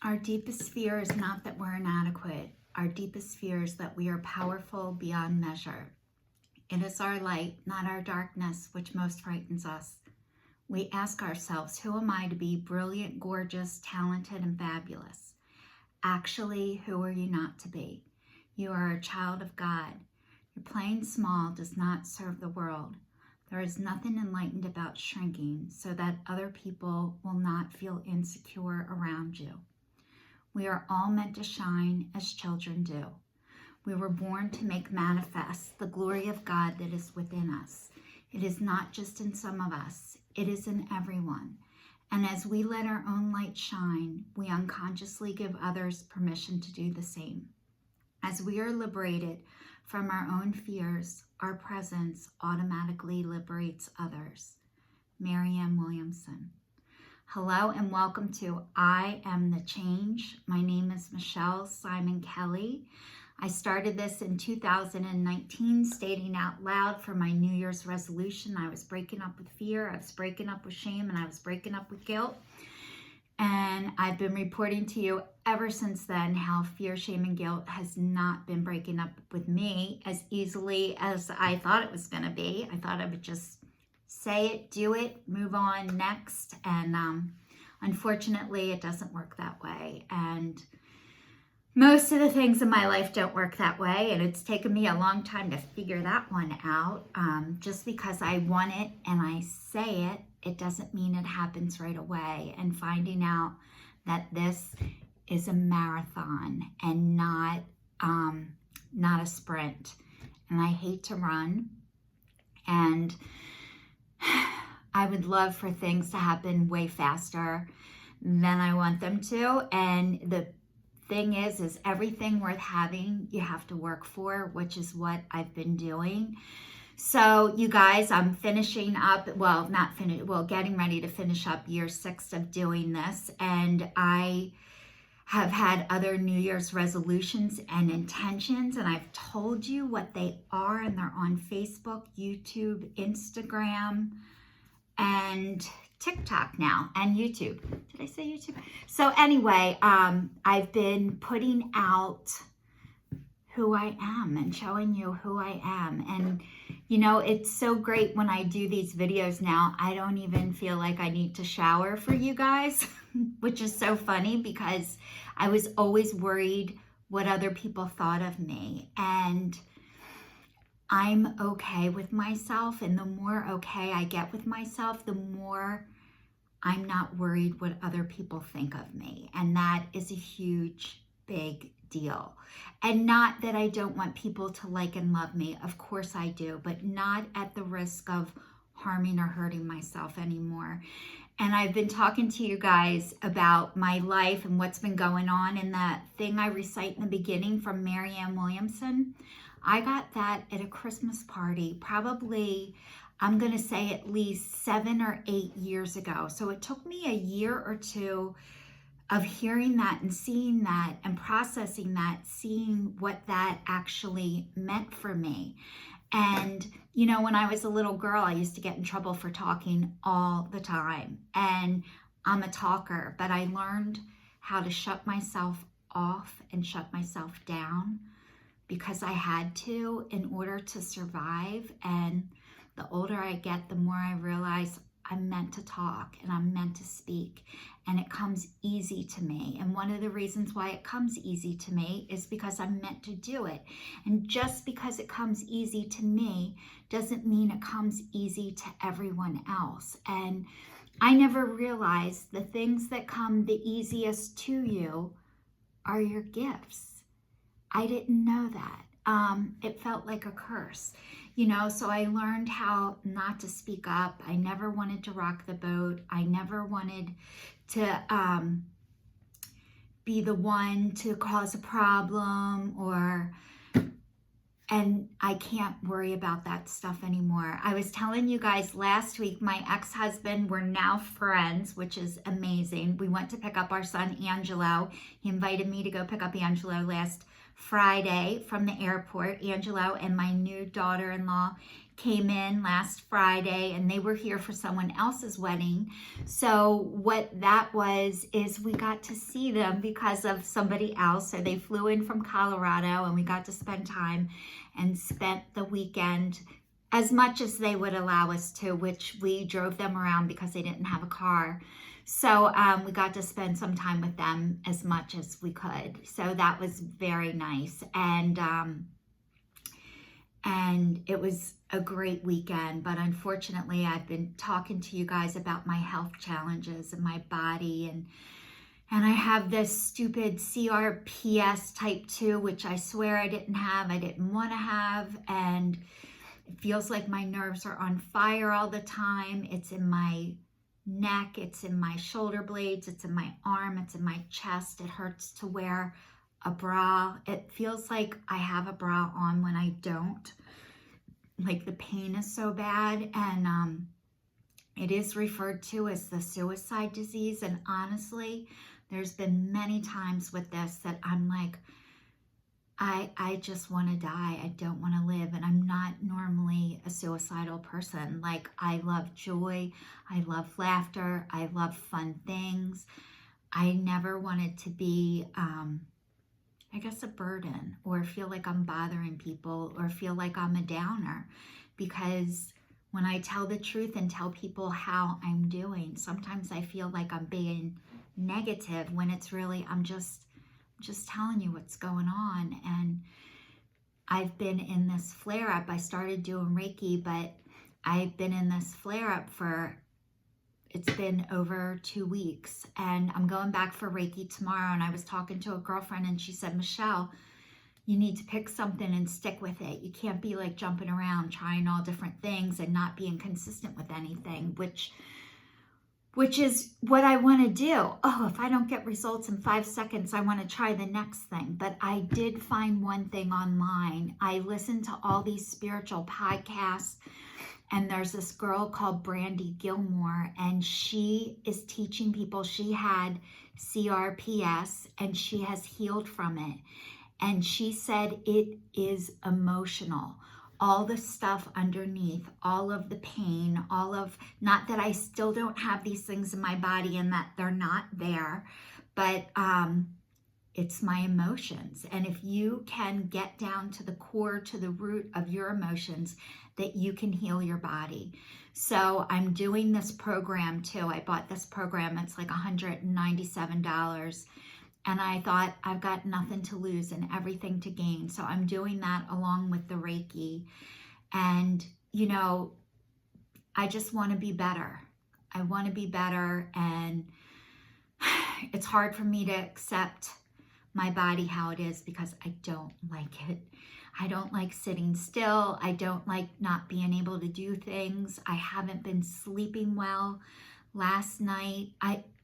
Our deepest fear is not that we're inadequate. Our deepest fear is that we are powerful beyond measure. It is our light, not our darkness, which most frightens us. We ask ourselves, who am I to be brilliant, gorgeous, talented, and fabulous? Actually, who are you not to be? You are a child of God. Your playing small does not serve the world. There is nothing enlightened about shrinking so that other people will not feel insecure around you. We are all meant to shine as children do. We were born to make manifest the glory of God that is within us. It is not just in some of us, it is in everyone. And as we let our own light shine, we unconsciously give others permission to do the same. As we are liberated from our own fears, our presence automatically liberates others. Marianne Williamson. Hello and welcome to I Am the Change. My name is Michelle Simon Kelly. I started this in 2019, stating out loud for my New Year's resolution. I was breaking up with fear, I was breaking up with shame, and I was breaking up with guilt. And I've been reporting to you ever since then how fear, shame, and guilt has not been breaking up with me as easily as I thought it was going to be. I thought I would just say it, do it, move on next. And unfortunately, it doesn't work that way. And most of the things in my life don't work that way. And it's taken me a long time to figure that one out. Just because I want it and I say it, it doesn't mean it happens right away. And finding out that this is a marathon and not a sprint. And I hate to run. And I would love for things to happen way faster than I want them to. And the thing is everything worth having, you have to work for, which is what I've been doing. So you guys, I'm finishing up, getting ready to finish up year 6 of doing this. And I have had other New Year's resolutions and intentions, and I've told you what they are, and they're on Facebook, YouTube, Instagram, and TikTok now, and YouTube. Did I say YouTube? So anyway, I've been putting out who I am and showing you who I am. And you know, it's so great when I do these videos now. I don't even feel like I need to shower for you guys, which is so funny because I was always worried what other people thought of me. And I'm okay with myself. And the more okay I get with myself, the more I'm not worried what other people think of me. And that is a huge, big deal. And not that I don't want people to like and love me. Of course I do, but not at the risk of harming or hurting myself anymore. And I've been talking to you guys about my life and what's been going on. And that thing I recite in the beginning from Marianne Williamson, I got that at a Christmas party, probably, I'm going to say at least 7 or 8 years ago. So it took me a year or two of hearing that and seeing that and processing that, seeing what that actually meant for me. And, you know, when I was a little girl, I used to get in trouble for talking all the time. And I'm a talker, but I learned how to shut myself off and shut myself down because I had to in order to survive. And the older I get, the more I realize I'm meant to talk and I'm meant to speak, and it comes easy to me. And one of the reasons why it comes easy to me is because I'm meant to do it. And just because it comes easy to me doesn't mean it comes easy to everyone else. And I never realized the things that come the easiest to you are your gifts. I didn't know that. It felt like a curse, you know, so I learned how not to speak up. I never wanted to rock the boat. I never wanted to be the one to cause a problem and I can't worry about that stuff anymore. I was telling you guys last week, my ex-husband, we're now friends, which is amazing. We went to pick up our son, Angelo. He invited me to go pick up Angelo last Friday from the airport. Angelo and my new daughter-in-law came in last Friday, and they were here for someone else's wedding. So what that was is we got to see them because of somebody else. So they flew in from Colorado, and we got to spend time and spent the weekend as much as they would allow us to, which we drove them around because they didn't have a car. So we got to spend some time with them as much as we could. So that was very nice. And it was a great weekend. But unfortunately, I've been talking to you guys about my health challenges and my body. And I have this stupid CRPS type 2, which I swear I didn't have. I didn't want to have. And it feels like my nerves are on fire all the time. It's in my neck, it's in my shoulder blades, it's in my arm, it's in my chest. It hurts to wear a bra. It feels like I have a bra on when I don't. Like the pain is so bad. And it is referred to as the suicide disease. And honestly, there's been many times with this that I'm like, I just want to die. I don't want to live. And I'm not normally a suicidal person. Like, I love joy. I love laughter. I love fun things. I never wanted to be, I guess, a burden or feel like I'm bothering people or feel like I'm a downer. Because when I tell the truth and tell people how I'm doing, sometimes I feel like I'm being negative when it's really, I'm just telling you what's going on. And I've been in this flare-up. I started doing Reiki, but I've been in this flare-up it's been over 2 weeks. And I'm going back for Reiki tomorrow. And I was talking to a girlfriend, and she said, Michelle, you need to pick something and stick with it. You can't be like jumping around trying all different things and not being consistent with anything, which is what I want to do. Oh, if I don't get results in 5 seconds, I want to try the next thing. But I did find one thing online. I listened to all these spiritual podcasts, and there's this girl called Brandy Gilmore, and she is teaching people. She had CRPS, and she has healed from it. And she said it is emotional. All the stuff underneath, all of the pain, not that I still don't have these things in my body and that they're not there, but it's my emotions. And if you can get down to the core, to the root of your emotions, that you can heal your body. So I'm doing this program too. I bought this program. It's like $197. And I thought, I've got nothing to lose and everything to gain. So I'm doing that along with the Reiki. And, you know, I just want to be better. I want to be better. And it's hard for me to accept my body how it is because I don't like it. I don't like sitting still. I don't like not being able to do things. I haven't been sleeping well. Last night,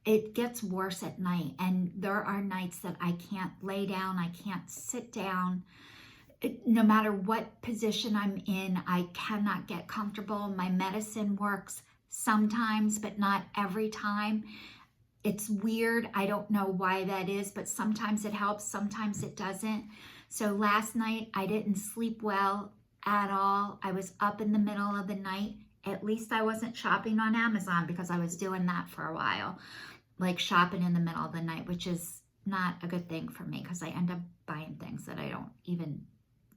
it gets worse at night, and there are nights that I can't lay down, I can't sit down. No matter what position I'm in, I cannot get comfortable. My medicine works sometimes, but not every time. It's weird. I don't know why that is, but sometimes it helps, sometimes it doesn't. So last night, I didn't sleep well at all. I was up in the middle of the night. At least I wasn't shopping on Amazon, because I was doing that for a while. Like shopping in the middle of the night, which is not a good thing for me because I end up buying things that I don't even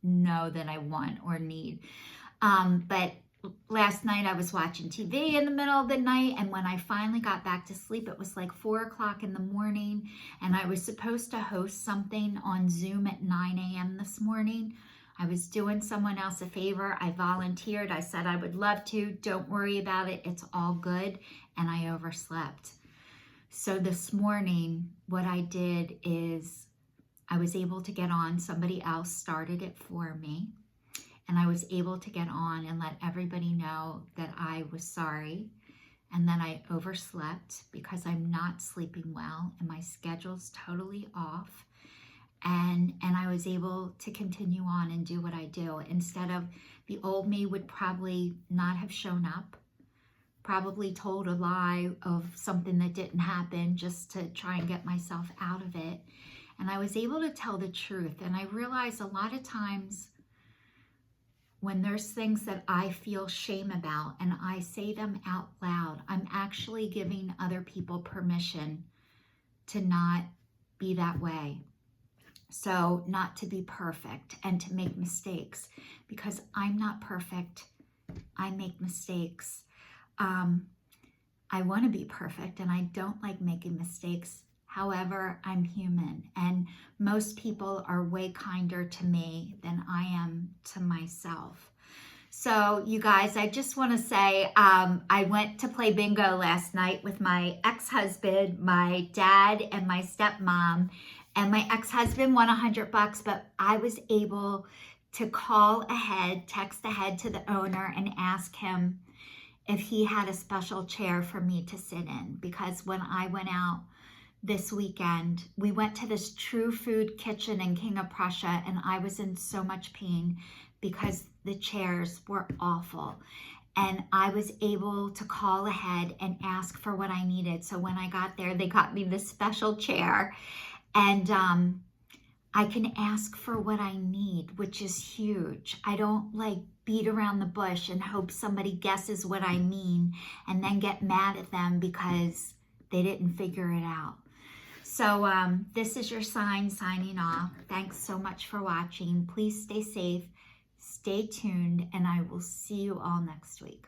know that I want or need. But last night I was watching TV in the middle of the night, and when I finally got back to sleep, it was like 4 o'clock in the morning, and I was supposed to host something on Zoom at 9 a.m. this morning. I was doing someone else a favor. I volunteered. I said I would love to. Don't worry about it. It's all good. And I overslept. So this morning, what I did is I was able to get on. Somebody else started it for me. And I was able to get on and let everybody know that I was sorry and that I overslept because I'm not sleeping well and my schedule's totally off. And I was able to continue on and do what I do. Instead of, the old me would probably not have shown up, probably told a lie of something that didn't happen just to try and get myself out of it. And I was able to tell the truth. And I realized a lot of times when there's things that I feel shame about and I say them out loud, I'm actually giving other people permission to not be that way. So not to be perfect and to make mistakes, because I'm not perfect. I make mistakes. I want to be perfect and I don't like making mistakes. However, I'm human, and most people are way kinder to me than I am to myself. So you guys, I just want to say, I went to play bingo last night with my ex-husband, my dad, and my stepmom. And my ex-husband won $100, but I was able to call ahead, text ahead to the owner and ask him if he had a special chair for me to sit in. Because when I went out this weekend, we went to this True Food kitchen in King of Prussia, and I was in so much pain because the chairs were awful. And I was able to call ahead and ask for what I needed. So when I got there, they got me this special chair, and I can ask for what I need, which is huge. I don't like beat around the bush and hope somebody guesses what I mean and then get mad at them because they didn't figure it out. So this is your sign signing off. Thanks so much for watching. Please stay safe, stay tuned, and I will see you all next week.